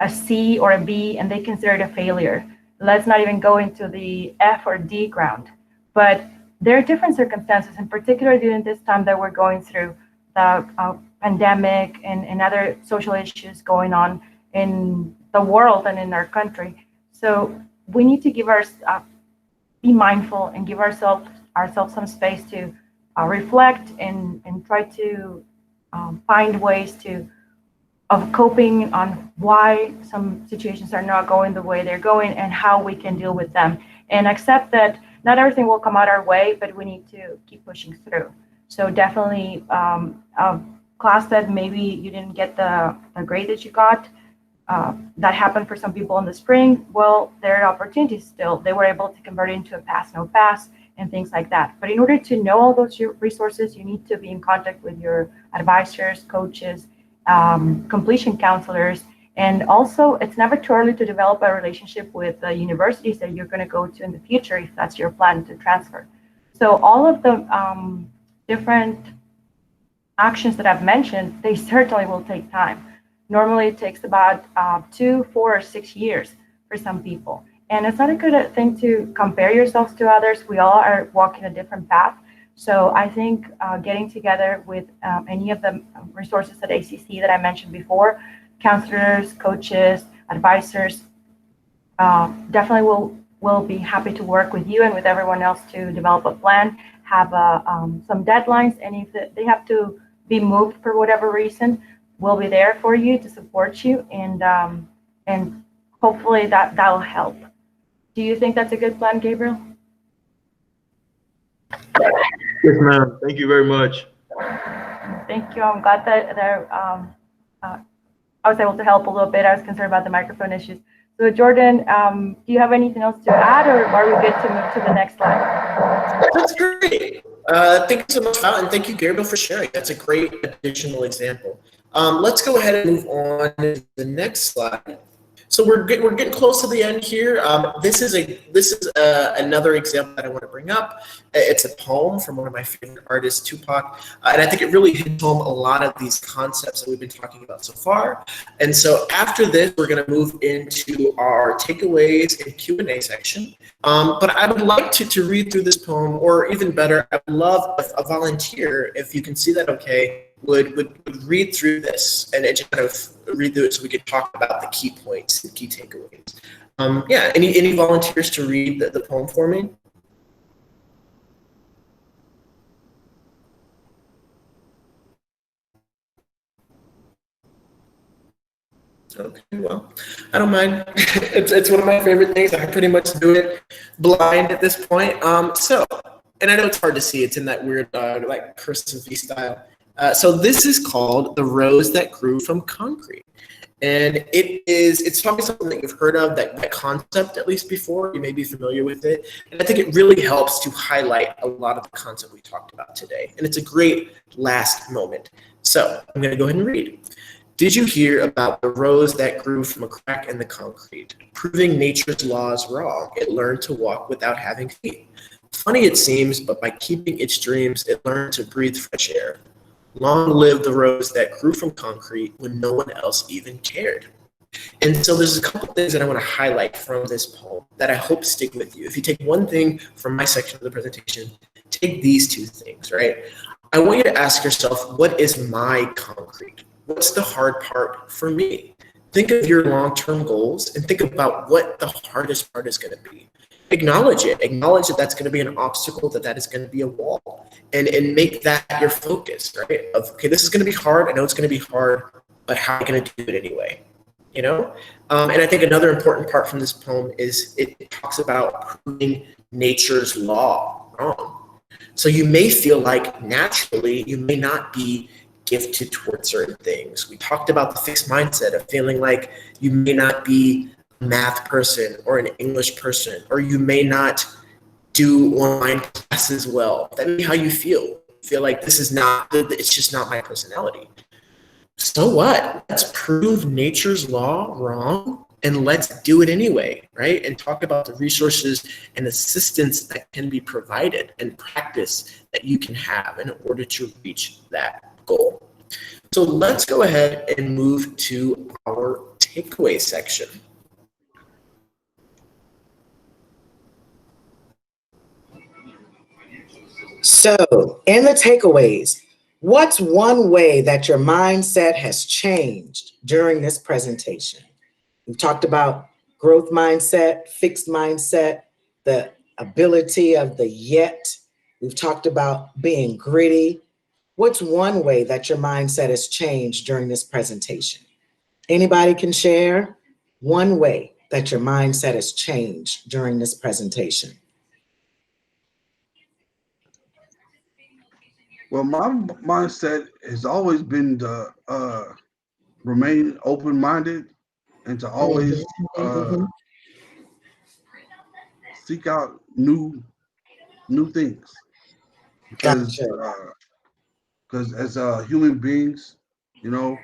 a C or a B and they consider it a failure. Let's not even go into the F or D ground. But there are different circumstances, in particular during this time that we're going through the pandemic and other social issues going on in the world and in our country. So we need to be mindful and give ourselves some space to reflect and try to find ways of coping on why some situations are not going the way they're going and how we can deal with them, and accept that not everything will come out our way, but we need to keep pushing through. So definitely a class that maybe you didn't get the grade that you got, that happened for some people in the spring. Well, there are opportunities still. They were able to convert it into a pass, no pass, and things like that. But in order to know all those resources, you need to be in contact with your advisors, coaches, completion counselors. And also, it's never too early to develop a relationship with the universities that you're going to go to in the future if that's your plan to transfer. So all of the different actions that I've mentioned, they certainly will take time. Normally, it takes about 2, 4, or 6 years for some people. And it's not a good thing to compare yourselves to others. We all are walking a different path. So I think getting together with any of the resources at ACC that I mentioned before, counselors, coaches, advisors, definitely will be happy to work with you and with everyone else to develop a plan, have some deadlines, and if they have to be moved for whatever reason, we'll be there for you to support you, and hopefully that will help. Do you think that's a good plan, Gabriel? Yes, ma'am. Thank you very much. Thank you. I'm glad that I was able to help a little bit. I was concerned about the microphone issues. So Jordan, do you have anything else to add, or are we good to move to the next slide? That's great. Thank you so much, Val, and thank you, Gabriel, for sharing. That's a great additional example. Let's go ahead and move on to the next slide. So we're getting close to the end here. This is another example that I want to bring up. It's a poem from one of my favorite artists, Tupac, and I think it really hits home a lot of these concepts that we've been talking about so far. And so after this, we're going to move into our takeaways and Q&A section. But I would like to read through this poem, or even better, I would love a volunteer, if you can see that okay, would read through this and just kind of read through it so we could talk about the key points and key takeaways. Yeah, any volunteers to read the poem for me? Okay, well, I don't mind. It's one of my favorite things. I pretty much do it blind at this point. And I know it's hard to see. It's in that weird like cursive V style. So this is called The Rose That Grew from Concrete. And it's probably something that you've heard of, that concept at least before. You may be familiar with it. And I think it really helps to highlight a lot of the concept we talked about today. And it's a great last moment. So I'm going to go ahead and read. Did you hear about the rose that grew from a crack in the concrete? Proving nature's laws wrong, it learned to walk without having feet. Funny it seems, but by keeping its dreams, it learned to breathe fresh air. Long live the rose that grew from concrete when no one else even cared. And so there's a couple things that I want to highlight from this poem that I hope stick with you. If you take one thing from my section of the presentation, take these two things, right? I want you to ask yourself, what is my concrete? What's the hard part for me? Think of your long-term goals and think about what the hardest part is going to be. Acknowledge it. Acknowledge that that's going to be an obstacle, that is going to be a wall, and make that your focus, right? Of, okay, this is going to be hard. I know it's going to be hard, but how am I going to do it anyway? You know? And I think another important part from this poem is it talks about proving nature's law wrong. So you may feel like naturally you may not be gifted towards certain things. We talked about the fixed mindset of feeling like you may not be a math person or an English person, or you may not do online classes well. That may be how you feel. Feel like this is not, it's just not my personality. So what? Let's prove nature's law wrong and let's do it anyway, right? And talk about the resources and assistance that can be provided and practice that you can have in order to reach that goal. So let's go ahead and move to our takeaway section. So, in the takeaways, what's one way that your mindset has changed during this presentation? We've talked about growth mindset, fixed mindset, the ability of the yet. We've talked about being gritty. What's one way that your mindset has changed during this presentation? Anybody can share one way that your mindset has changed during this presentation. Well, my mindset has always been to remain open-minded and to always Mhm. seek out new things because Gotcha. as human beings, you know,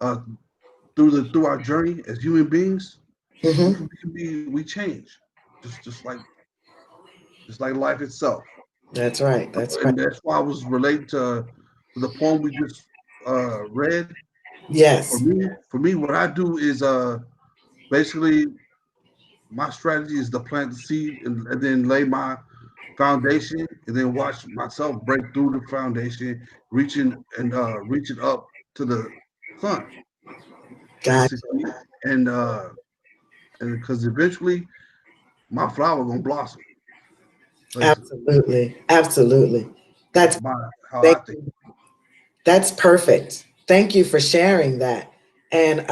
uh, through our journey as human beings, Hmm. we change, just like life itself. That's right. That's right. And that's why I was related to the poem we just read. Yes. For me, what I do is basically my strategy is to plant the seed and then lay my foundation and then watch myself break through the foundation, reaching up to the sun, Gotcha. basically, and because eventually my flower gonna blossom, basically. Absolutely. Absolutely. That's My how I thank think. you. That's perfect. Thank you for sharing that. And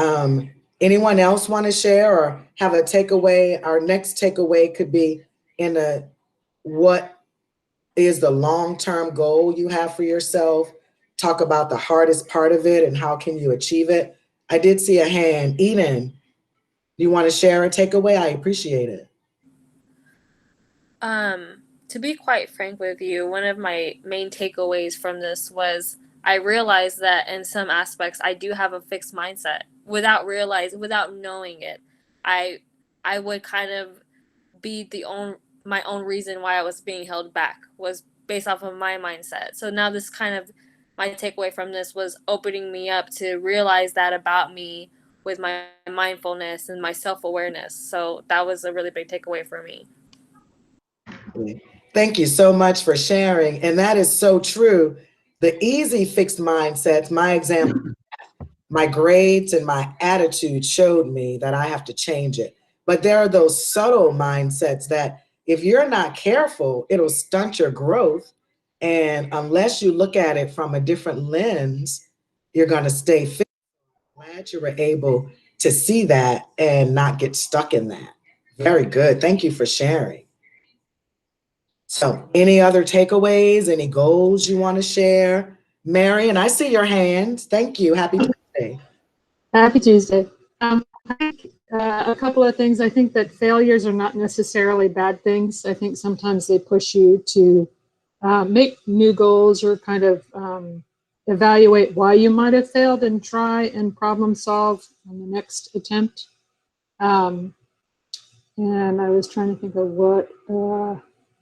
anyone else want to share or have a takeaway? Our next takeaway could be in a what is the long-term goal you have for yourself? Talk about the hardest part of it and how can you achieve it. I did see a hand. Eden, you want to share a takeaway? I appreciate it. To be quite frank with you, one of my main takeaways from this was I realized that in some aspects I do have a fixed mindset without knowing it. I I would kind of be my own reason why I was being held back was based off of my mindset. So now this kind of my takeaway from this was opening me up to realize that about me with my mindfulness and my self-awareness. So that was a really big takeaway for me. Thank you so much for sharing. And that is so true. The easy fixed mindsets, my example, my grades and my attitude showed me that I have to change it. But there are those subtle mindsets that if you're not careful, it'll stunt your growth. And unless you look at it from a different lens, you're going to stay fixed. Glad you were able to see that and not get stuck in that. Very good. Thank you for sharing. So, any other takeaways, any goals you want to share? Marion, I see your hand. Thank you. Happy Tuesday. Happy Tuesday. I think a couple of things. I think that failures are not necessarily bad things. I think sometimes they push you to make new goals or kind of evaluate why you might have failed and try and problem solve on the next attempt. Um, and I was trying to think of what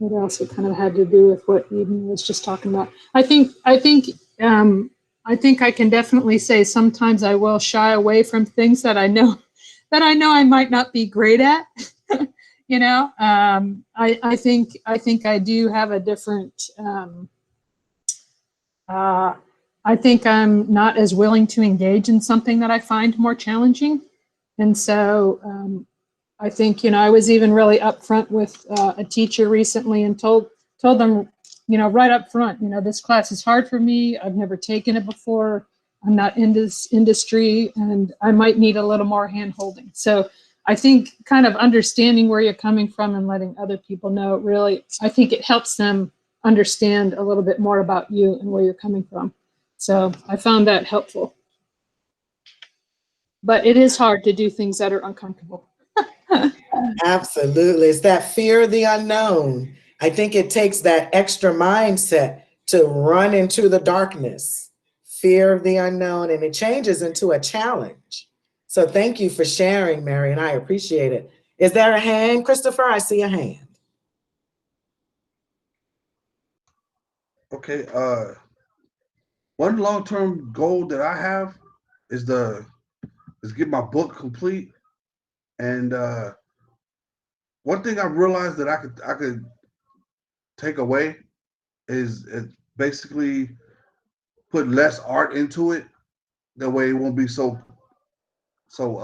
else it kind of had to do with what Eden was just talking about. Um, I think I can definitely say sometimes I will shy away from things that I know I might not be great at. I think I do have a different. I think I'm not as willing to engage in something that I find more challenging, and so I think, I was even really upfront with a teacher recently and told them, right up front, this class is hard for me. I've never taken it before. I'm not in this industry and I might need a little more hand holding. So I think kind of understanding where you're coming from and letting other people know really, I think it helps them understand a little bit more about you and where you're coming from. So I found that helpful. But it is hard to do things that are uncomfortable. Absolutely. It's that fear of the unknown. I think it takes that extra mindset to run into the darkness, fear of the unknown, and it changes into a challenge. So thank you for sharing, Mary, and I appreciate it. Is there a hand, Christopher? I see a hand. Okay. One long-term goal that I have is the is get my book complete. And one thing I realized that I could take away is it basically put less art into it. That way it won't be so so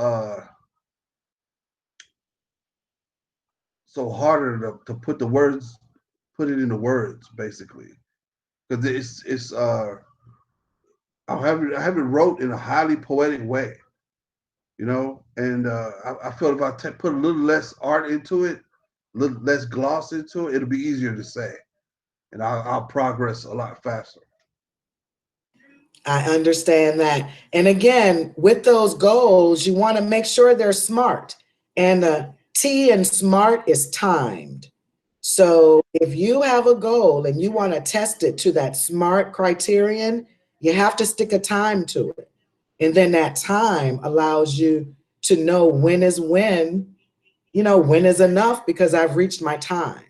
harder to put it into words basically. Because it's I have it wrote in a highly poetic way, and I feel if put a little less art into it, a little less gloss into it, it'll be easier to say, and I'll progress a lot faster. I understand that. And again, with those goals, you want to make sure they're SMART. And the T in SMART is timed. So if you have a goal and you want to test it to that SMART criterion, you have to stick a time to it. And then that time allows you to know when is when, when is enough because I've reached my time.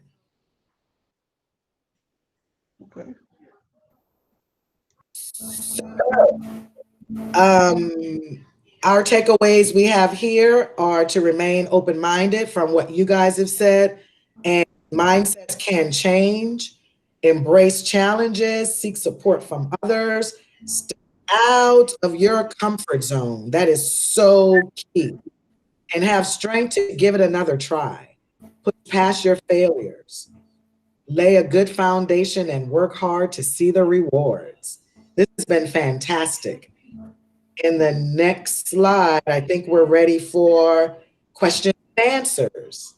Okay. Our takeaways we have here are to remain open-minded from what you guys have said, and mindsets can change, embrace challenges, seek support from others, step out of your comfort zone. That is so key. And have strength to give it another try. Push past your failures. Lay a good foundation and work hard to see the rewards. This has been fantastic. In the next slide, I think we're ready for questions and answers.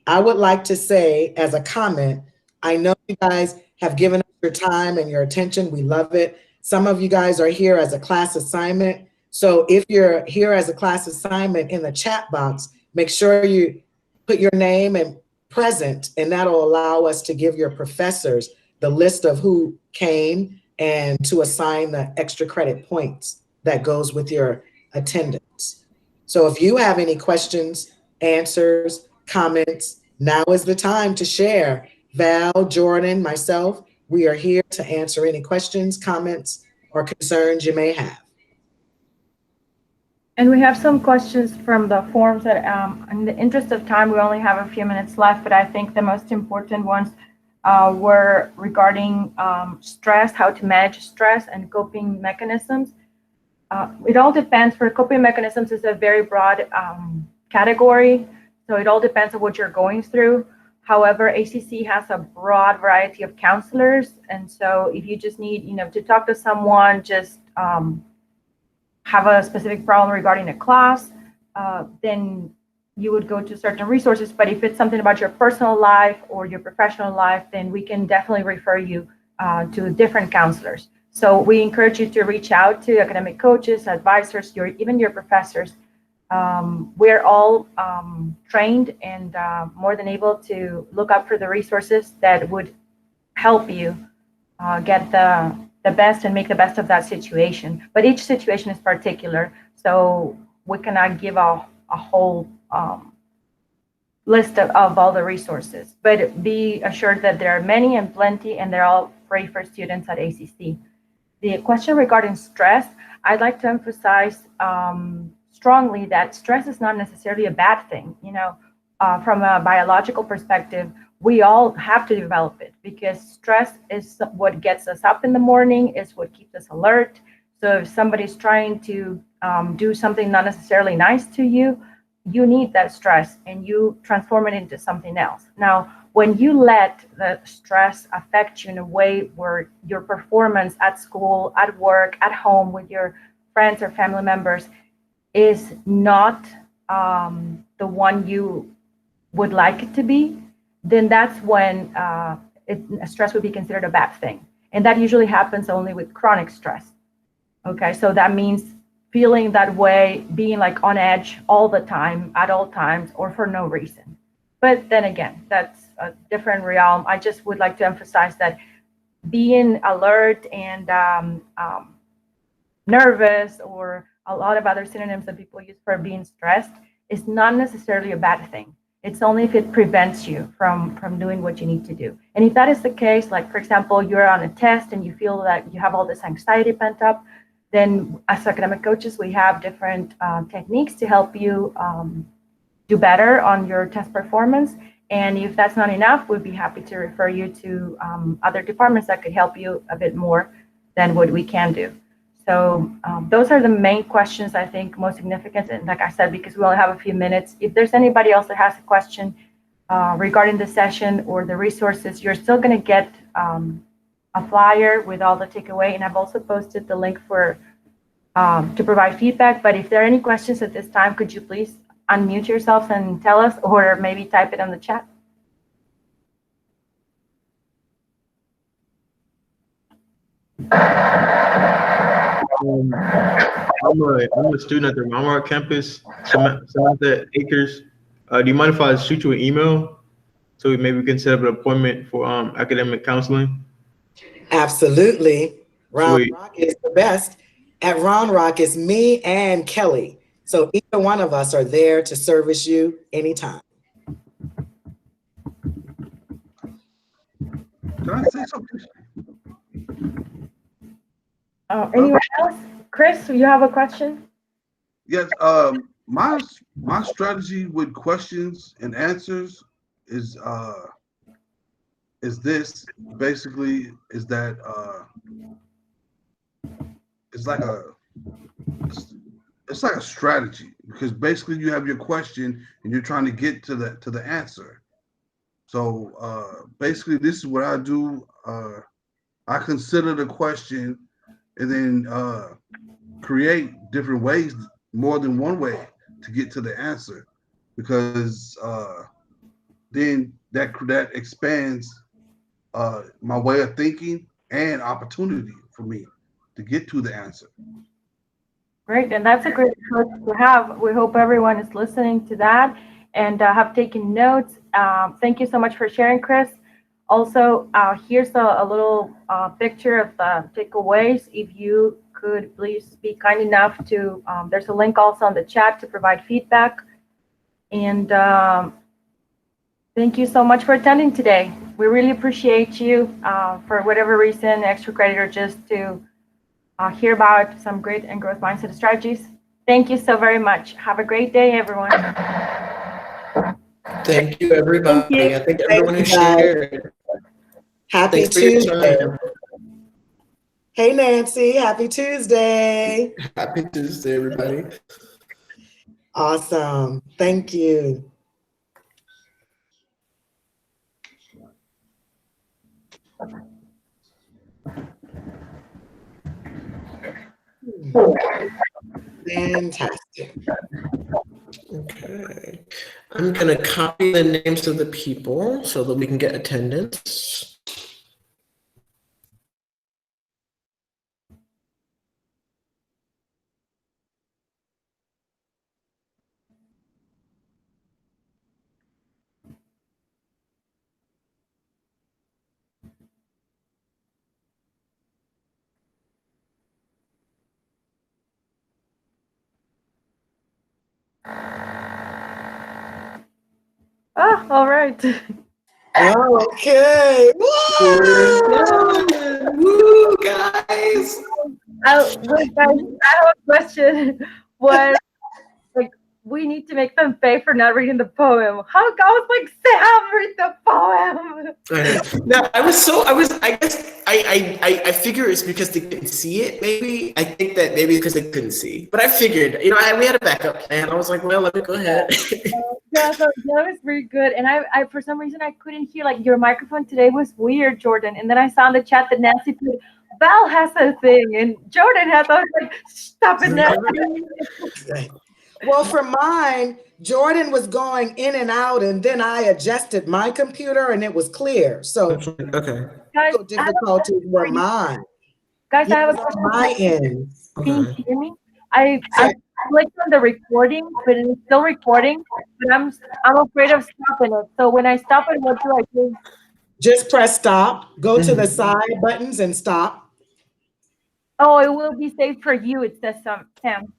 I would like to say as a comment, I know you guys have given us your time and your attention. We love it. Some of you guys are here as a class assignment. So if you're here as a class assignment in the chat box, make sure you put your name and present, and that'll allow us to give your professors the list of who came and to assign the extra credit points that goes with your attendance. So if you have any questions, answers, comments, now is the time to share. Val, Jordan, myself, we are here to answer any questions, comments, or concerns you may have. And we have some questions from the forums that, in the interest of time, we only have a few minutes left, but I think the most important ones were regarding stress, how to manage stress and coping mechanisms. It all depends. For coping mechanisms is a very broad category, so it all depends on what you're going through. However, ACC has a broad variety of counselors, and so if you just need, to talk to someone, just have a specific problem regarding a class, then you would go to certain resources. But if it's something about your personal life or your professional life, then we can definitely refer you to different counselors. So we encourage you to reach out to academic coaches, advisors, even your professors. We're all trained and more than able to look up for the resources that would help you get the best and make the best of that situation. But each situation is particular, so we cannot give a whole list of all the resources. But be assured that there are many and plenty, and they're all free for students at ACC. The question regarding stress, I'd like to emphasize strongly that stress is not necessarily a bad thing. From a biological perspective, we all have to develop it because stress is what gets us up in the morning, is what keeps us alert. So if somebody's trying to do something not necessarily nice to you, you need that stress and you transform it into something else. Now, when you let the stress affect you in a way where your performance at school, at work, at home with your friends or family members is not the one you would like it to be, then that's when stress would be considered a bad thing. And that usually happens only with chronic stress. Okay, so that means feeling that way, being like on edge all the time, at all times, or for no reason. But then again, that's a different realm. I just would like to emphasize that being alert and nervous, or a lot of other synonyms that people use for being stressed, is not necessarily a bad thing. It's only if it prevents you from doing what you need to do. And if that is the case, like for example, you're on a test and you feel that you have all this anxiety pent up, then as academic coaches, we have different techniques to help you do better on your test performance. And if that's not enough, we'd be happy to refer you to other departments that could help you a bit more than what we can do. So those are the main questions, I think, most significant. And like I said, because we only have a few minutes, if there's anybody else that has a question regarding the session or the resources, you're still going to get a flyer with all the takeaway. And I've also posted the link for to provide feedback. But if there are any questions at this time, could you please unmute yourselves and tell us, or maybe type it on the chat? I'm a student at the Round Rock campus, Samantha Acres. Do you mind if I shoot you an email so maybe we can set up an appointment for academic counseling? Absolutely. Round Sweet. Rock is the best. At Round Rock, it's me and Kelly. So either one of us are there to service you anytime. Can I say something? Anyone else? Chris, you have a question? Yes. My strategy with questions and answers is this basically is that it's like a it's like a strategy, because basically you have your question and you're trying to get to the answer. So basically this is what I do. I consider the question and then create different ways, more than one way to get to the answer, because then that expands my way of thinking and opportunity for me to get to the answer. Great, and that's a great approach to have. We hope everyone is listening to that and have taken notes. Thank you so much for sharing, Chris. Also, here's a little picture of the takeaways. If you could please be kind enough to, there's a link also on the chat to provide feedback. And thank you so much for attending today. We really appreciate you for whatever reason, extra credit or just to hear about some great and growth mindset strategies. Thank you so very much. Have a great day, everyone. Thank you, everybody. Thank you. I think everyone who shared. Happy Thanks for your Tuesday. time. Hey, Nancy. Happy Tuesday. Happy Tuesday, everybody. Awesome. Thank you. Fantastic. Okay. I'm going to copy the names of the people so that we can get attendance. Oh, all right. Okay. We're done. Woo, guys. Wait, guys, I have a question. What, like, we need to make them pay for not reading the poem. How I was like, Sam, read the poem. No, I guess I figure it's because they couldn't see it, maybe. I think that maybe because they couldn't see. But I figured, we had a backup plan. I was like, well, let me go ahead. Yeah, so that was very good. And I for some reason I couldn't hear, like, your microphone today was weird, Jordan. And then I saw in the chat that Nancy put, Val has a thing and Jordan has. I was like, stop it, Nancy. Well, for mine, Jordan was going in and out, and then I adjusted my computer, and it was clear. So, okay. Guys, difficulties were mine. Guys, I have a on question. my end. Can you hear me? I clicked on the recording, but it's still recording. But I'm afraid of stopping it. So when I stop it, what do I do? Just press stop. Go to the side buttons and stop. Oh, it will be saved for you. It says Sam.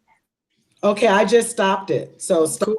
Okay, I just stopped it. So stop.